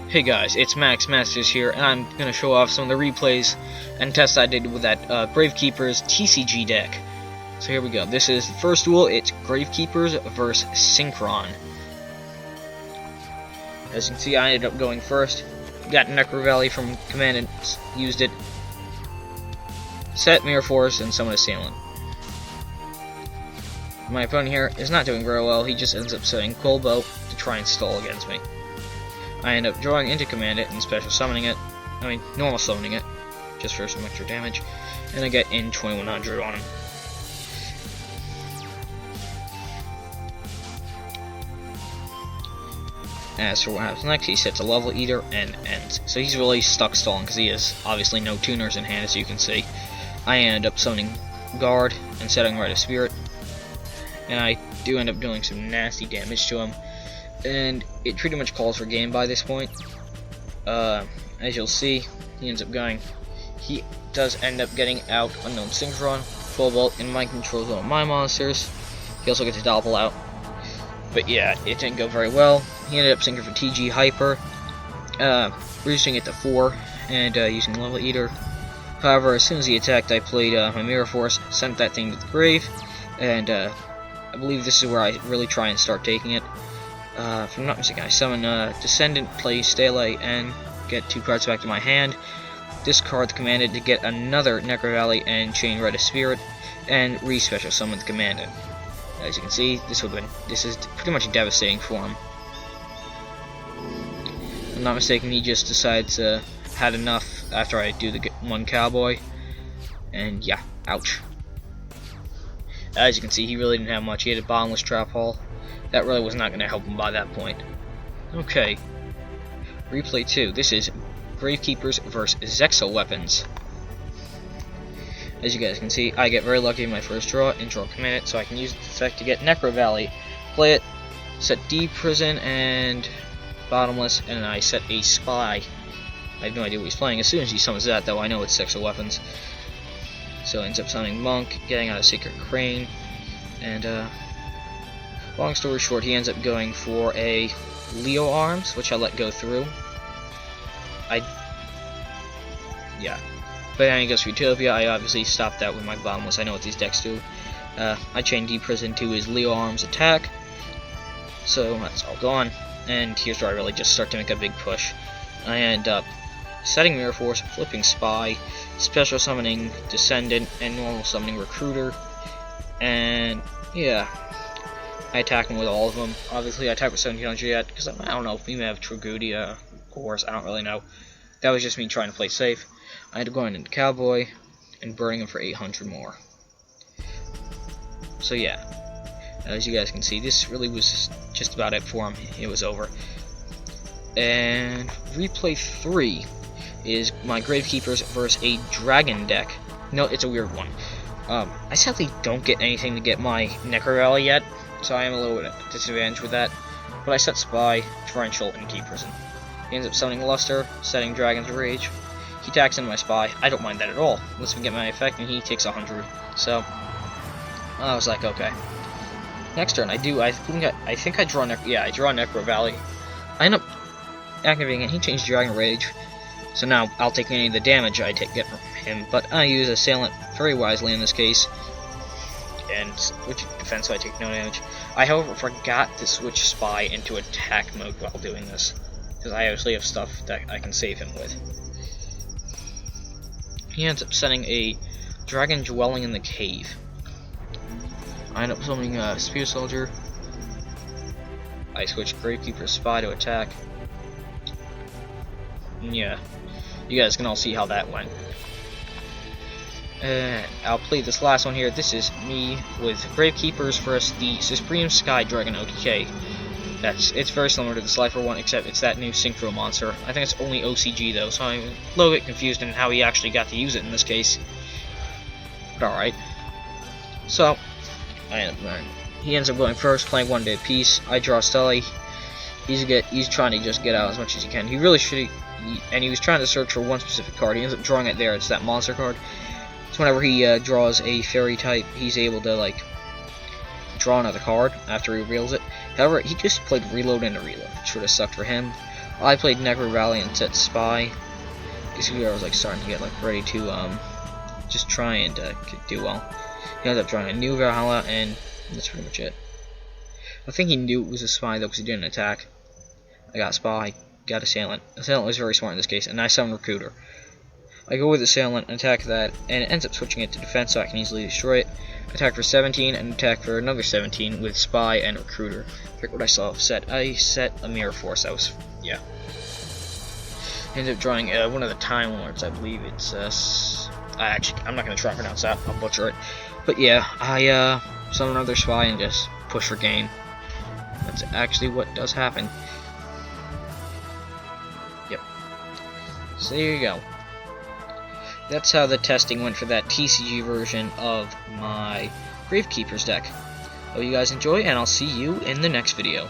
Hey guys, it's Max Masters here, and I'm going to show off some of the replays and tests I did with that Gravekeepers TCG deck. So here we go. This is the first duel. It's Gravekeepers vs Synchron. As you can see, I ended up going first. Got Necro Valley from Command and used it. Set Mirror Force and Summon Assailant. My opponent here is not doing very well. He just ends up setting Colbo to try and stall against me. I end up drawing into Command it and special summoning it. Normal summoning it, just for some extra damage. And I get in 2100 on him. As for what happens next, he sets a Level Eater and ends. So he's really stuck stalling because he has obviously no tuners in hand, as you can see. I end up summoning Guard and setting Rite of Spirit. And I do end up doing some nasty damage to him. And it pretty much calls for game by this point. As you'll see, he ends up going. He does end up getting out Unknown Synchron, Full Bolt, and Mind Controls all my monsters. He also gets a Doppel out. But yeah, it didn't go very well. He ended up sinking for TG Hyper, reducing it to 4, and using Level Eater. However, as soon as he attacked, I played my Mirror Force, sent that thing to the grave, and I believe this is where I really try and start taking it. If I'm not mistaken, I summon Descendant, play Stele, and get 2 cards back to my hand. Discard the Commandant to get another Necro Valley and chain Rite of Spirit, and re-special summon the Commandant. As you can see, this is pretty much devastating for him. If I'm not mistaken, he just decides had enough after I do the one Cowboy, and yeah, ouch. As you can see, he really didn't have much. He had a Bottomless Trap Hall. That really was not going to help him by that point. Okay. Replay 2. This is Gravekeepers vs Zexal Weapons. As you guys can see, I get very lucky in my first draw and draw Command it, so I can use the effect to get Necro Valley, play it, set D Prison and Bottomless, and I set a Spy. I have no idea what he's playing. As soon as he summons that, though, I know it's Zexal Weapons. So ends up summoning Monk, getting out a Sacred Crane, and long story short, he ends up going for a Leo Arms, which I let go through. But then he goes for Utopia. I obviously stopped that with my Bottomless. I know what these decks do. I chain D Prison to his Leo Arms attack. So that's all gone. And here's where I really just start to make a big push. I end up setting Mirror Force, flipping Spy, special summoning Descendant, and normal summoning Recruiter. And yeah, I attack him with all of them. Obviously, I attack with 1700 yet, because I don't know if he may have Tragudia, of course, I don't really know. That was just me trying to play safe. I had to go into Cowboy and burning him for 800 more. So yeah, as you guys can see, this really was just about it for him. It was over. And replay 3 is my Gravekeepers versus a Dragon deck. No, it's a weird one. I sadly don't get anything to get my Necro Valley yet, so I am a little bit at a disadvantage with that. But I set Spy, Torrential, and D Prison. He ends up summoning Luster, setting Dragon's Rage. He attacks into my Spy. I don't mind that at all. Lets me get my effect, and he takes 100. So I was like, okay. Next turn, I think I draw I draw Necro Valley. I end up activating it. He changed Dragon Rage. So now I'll take any of the damage I get from him, but I use Assailant very wisely in this case, and switch defense so I take no damage. I, however, forgot to switch Spy into attack mode while doing this, because I obviously have stuff that I can save him with. He ends up setting a Dragon Dwelling in the Cave. I end up summoning Spear Soldier. I switch Gravekeeper Spy to attack. And yeah, you guys can all see how that went. I'll play this last one here. This is me with Gravekeepers versus the Supreme Sky Dragon OTK. It's very similar to the Slifer one, except it's that new Synchro monster. I think it's only OCG though, so I'm a little bit confused in how he actually got to use it in this case. But alright. So, he ends up going first, playing 1 day apiece. I draw Stele. He's trying to just get out as much as he can. He really should, and he was trying to search for one specific card. He ends up drawing it there. It's that monster card. So whenever he draws a fairy type, he's able to draw another card after he reveals it. However, he just played reload into reload, which would have sucked for him. I played Necro Valley and set Spy. Basically, I was like starting to get like ready to just try and do well. He ended up drawing a new Valhalla, and that's pretty much it. I think he knew it was a Spy though, because he didn't attack. I got Spy, got Assailant. Assailant was very smart in this case, and I summon Recruiter. I go with Assailant and attack that, and it ends up switching it to defense so I can easily destroy it. Attack for 17 and attack for another 17 with Spy and Recruiter. Pick what I saw set. I set a Mirror Force. Yeah. Ended up drawing one of the Time Lords. I believe it's I'm not gonna try to pronounce that. I'll butcher it. But yeah, I summon another Spy and just push for game. That's actually what does happen. Yep. So there you go. That's how the testing went for that TCG version of my Gravekeepers deck. Hope you guys enjoy, and I'll see you in the next video.